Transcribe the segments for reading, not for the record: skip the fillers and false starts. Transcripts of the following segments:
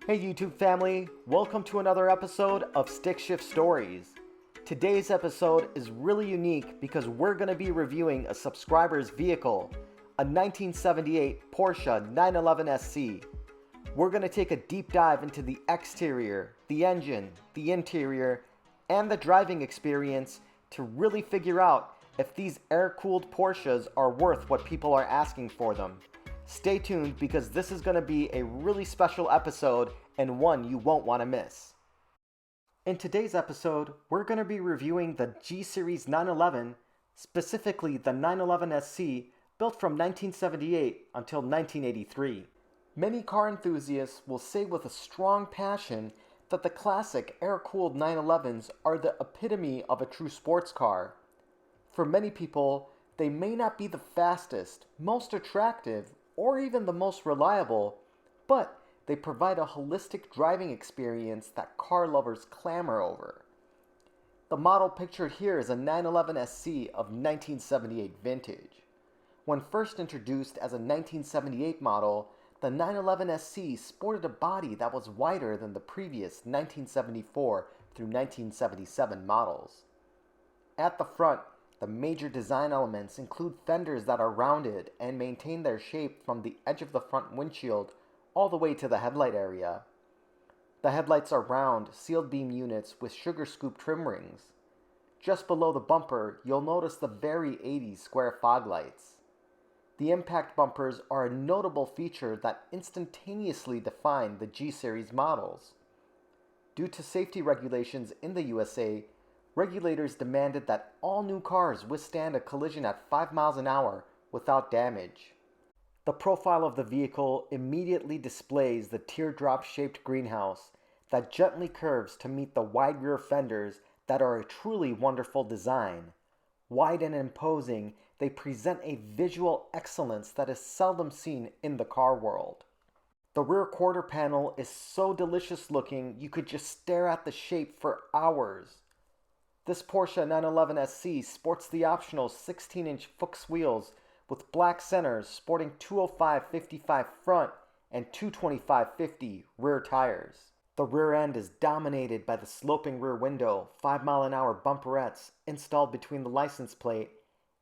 Hey YouTube family, welcome to another episode of Stick Shift Stories. Today's episode is really unique because we're going to be reviewing a subscriber's vehicle, a 1978 Porsche 911SC. We're going to take a deep dive into the exterior, the engine, the interior, and the driving experience to really figure out if these air-cooled Porsches are worth what people are asking for them. Stay tuned because this is going to be a really special episode and one you won't want to miss. In today's episode, we're going to be reviewing the G-Series 911, specifically the 911SC, built from 1978 until 1983. Many car enthusiasts will say with a strong passion that the classic air-cooled 911s are the epitome of a true sports car. For many people, they may not be the fastest, most attractive, or even the most reliable, but they provide a holistic driving experience that car lovers clamor over. The model pictured here is a 911SC of 1978 vintage. When first introduced as a 1978 model, the 911SC sported a body that was wider than the previous 1974 through 1977 models. At the front, the major design elements include fenders that are rounded and maintain their shape from the edge of the front windshield all the way to the headlight area. The headlights are round, sealed beam units with sugar scoop trim rings. Just below the bumper, you'll notice the very 80s square fog lights. The impact bumpers are a notable feature that instantaneously define the G-Series models. Due to safety regulations in the USA, regulators demanded that all new cars withstand a collision at 5 miles an hour without damage. The profile of the vehicle immediately displays the teardrop-shaped greenhouse that gently curves to meet the wide rear fenders that are a truly wonderful design. Wide and imposing, they present a visual excellence that is seldom seen in the car world. The rear quarter panel is so delicious looking you could just stare at the shape for hours. This Porsche 911SC sports the optional 16-inch Fuchs wheels with black centers sporting 205/55 front and 225/50 rear tires. The rear end is dominated by the sloping rear window, 5-mile-an-hour bumperettes installed between the license plate,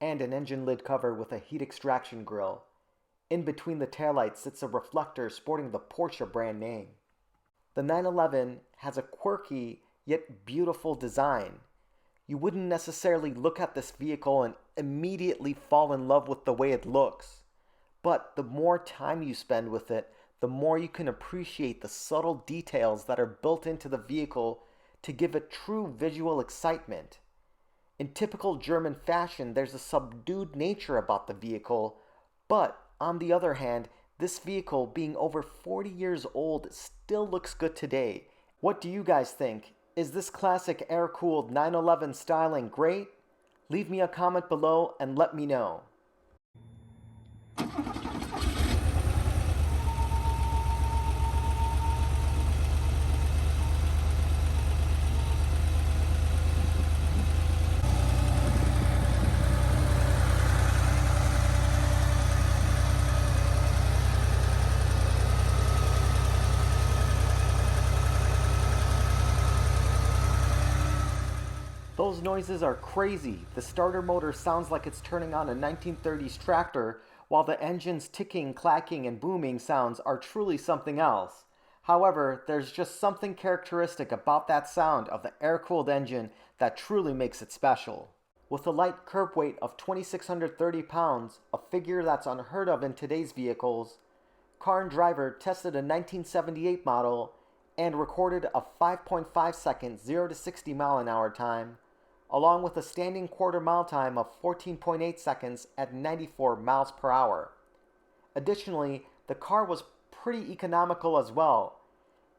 and an engine lid cover with a heat extraction grille. In between the taillights sits a reflector sporting the Porsche brand name. The 911 has a quirky yet beautiful design. You wouldn't necessarily look at this vehicle and immediately fall in love with the way it looks. But the more time you spend with it, the more you can appreciate the subtle details that are built into the vehicle to give it true visual excitement. In typical German fashion, there's a subdued nature about the vehicle, but on the other hand, this vehicle, being over 40 years old, still looks good today. What do you guys think? Is this classic air-cooled 911 styling great? Leave me a comment below and let me know. Those noises are crazy. The starter motor sounds like it's turning on a 1930s tractor, while the engine's ticking, clacking, and booming sounds are truly something else. However, there's just something characteristic about that sound of the air-cooled engine that truly makes it special. With a light curb weight of 2,630 pounds, a figure that's unheard of in today's vehicles, Car and Driver tested a 1978 model and recorded a 5.5 second 0 to 60 mile an hour time, along with a standing quarter-mile time of 14.8 seconds at 94 miles per hour. Additionally, the car was pretty economical as well,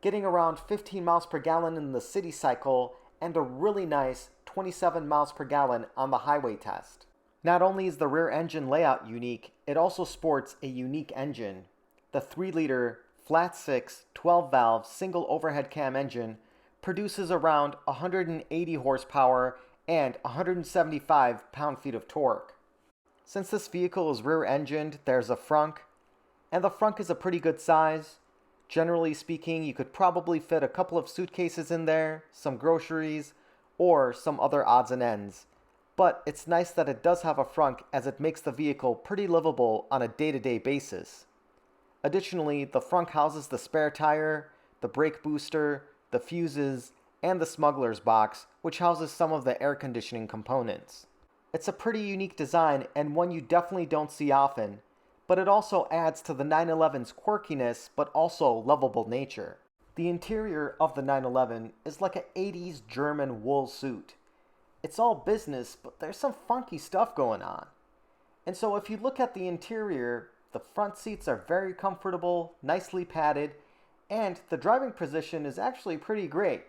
getting around 15 miles per gallon in the city cycle and a really nice 27 miles per gallon on the highway test. Not only is the rear engine layout unique, it also sports a unique engine. The 3-liter, flat-six, 12-valve, single overhead cam engine produces around 180 horsepower and 175 pound-feet of torque. Since this vehicle is rear-engined, there's a frunk, and the frunk is a pretty good size. Generally speaking, you could probably fit a couple of suitcases in there, some groceries, or some other odds and ends. But it's nice that it does have a frunk, as it makes the vehicle pretty livable on a day-to-day basis. Additionally, the frunk houses the spare tire, the brake booster, the fuses, and the smuggler's box, which houses some of the air conditioning components. It's a pretty unique design and one you definitely don't see often, but it also adds to the 911's quirkiness but also lovable nature. The interior of the 911 is like an 80s German wool suit. It's all business, but there's some funky stuff going on. And so if you look at the interior, the front seats are very comfortable, nicely padded, and the driving position is actually pretty great.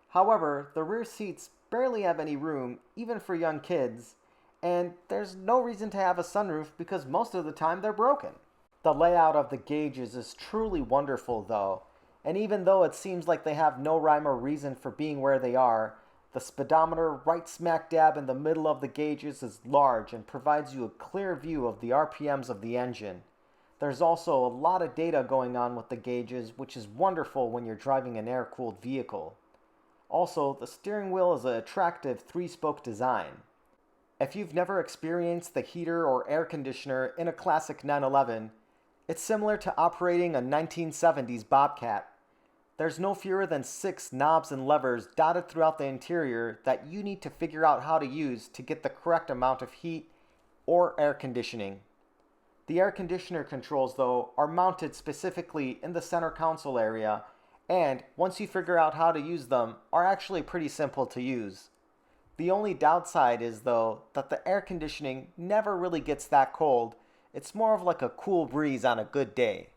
However, the rear seats barely have any room, even for young kids, and there's no reason to have a sunroof because most of the time they're broken. The layout of the gauges is truly wonderful though, and even though it seems like they have no rhyme or reason for being where they are, the speedometer right smack dab in the middle of the gauges is large and provides you a clear view of the RPMs of the engine. There's also a lot of data going on with the gauges, which is wonderful when you're driving an air-cooled vehicle. Also, the steering wheel is an attractive 3-spoke design. If you've never experienced the heater or air conditioner in a classic 911, it's similar to operating a 1970s Bobcat. There's no fewer than 6 knobs and levers dotted throughout the interior that you need to figure out how to use to get the correct amount of heat or air conditioning. The air conditioner controls, though, are mounted specifically in the center console area, and once you figure out how to use them, are actually pretty simple to use. The only downside is, though, that the air conditioning never really gets that cold. It's more of like a cool breeze on a good day.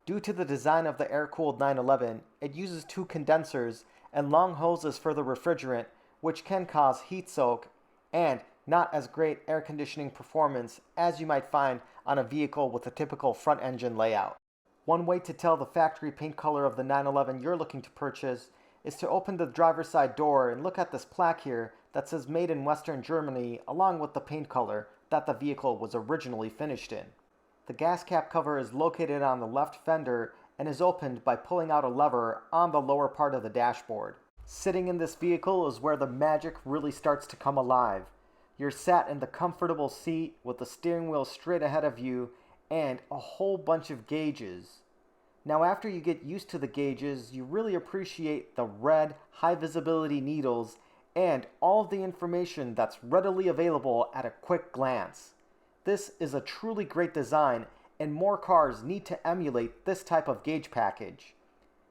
Due to the design of the air-cooled 911, it uses 2 condensers and long hoses for the refrigerant, which can cause heat soak and not as great air conditioning performance as you might find on a vehicle with a typical front engine layout. One way to tell the factory paint color of the 911 you're looking to purchase is to open the driver's side door and look at this plaque here that says Made in Western Germany along with the paint color that the vehicle was originally finished in. The gas cap cover is located on the left fender and is opened by pulling out a lever on the lower part of the dashboard. Sitting in this vehicle is where the magic really starts to come alive. You're sat in the comfortable seat with the steering wheel straight ahead of you and a whole bunch of gauges. Now after you get used to the gauges, you really appreciate the red, high visibility needles and all of the information that's readily available at a quick glance. This is a truly great design, and more cars need to emulate this type of gauge package.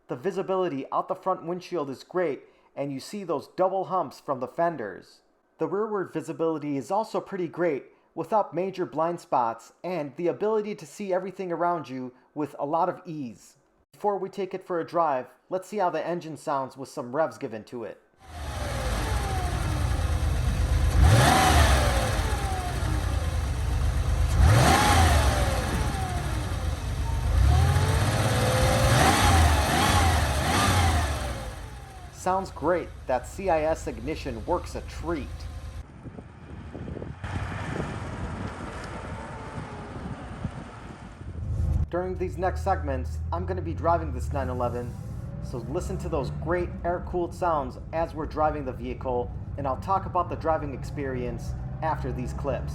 The visibility out the front windshield is great, and you see those double humps from the fenders. The rearward visibility is also pretty great, without major blind spots and the ability to see everything around you with a lot of ease. Before we take it for a drive, let's see how the engine sounds with some revs given to it. Sounds great. That CIS ignition works a treat. During these next segments, I'm going to be driving this 911, so listen to those great air-cooled sounds as we're driving the vehicle, and I'll talk about the driving experience after these clips.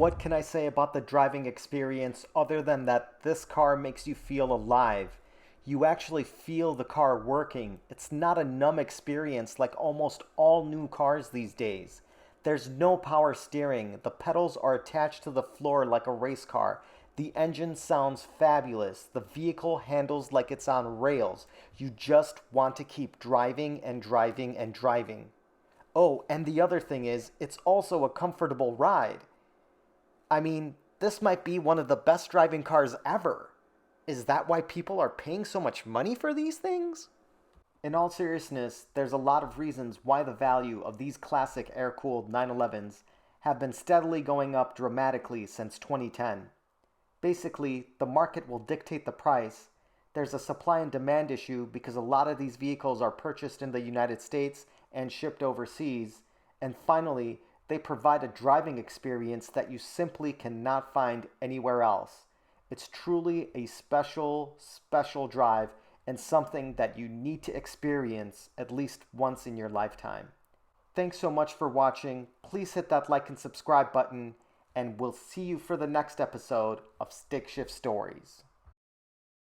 what can I say about the driving experience other than that this car makes you feel alive? You actually feel the car working. It's not a numb experience like almost all new cars these days. There's no power steering. The pedals are attached to the floor like a race car. The engine sounds fabulous. The vehicle handles like it's on rails. You just want to keep driving and driving and driving. Oh, and the other thing is, it's also a comfortable ride. I mean, this might be one of the best driving cars ever. Is that why people are paying so much money for these things? In all seriousness, there's a lot of reasons why the value of these classic air-cooled 911s have been steadily going up dramatically since 2010. Basically, the market will dictate the price. There's a supply and demand issue because a lot of these vehicles are purchased in the United States and shipped overseas. And finally, they provide a driving experience that you simply cannot find anywhere else. It's truly a special, special drive and something that you need to experience at least once in your lifetime. Thanks so much for watching. Please hit that like and subscribe button, and we'll see you for the next episode of Stick Shift Stories.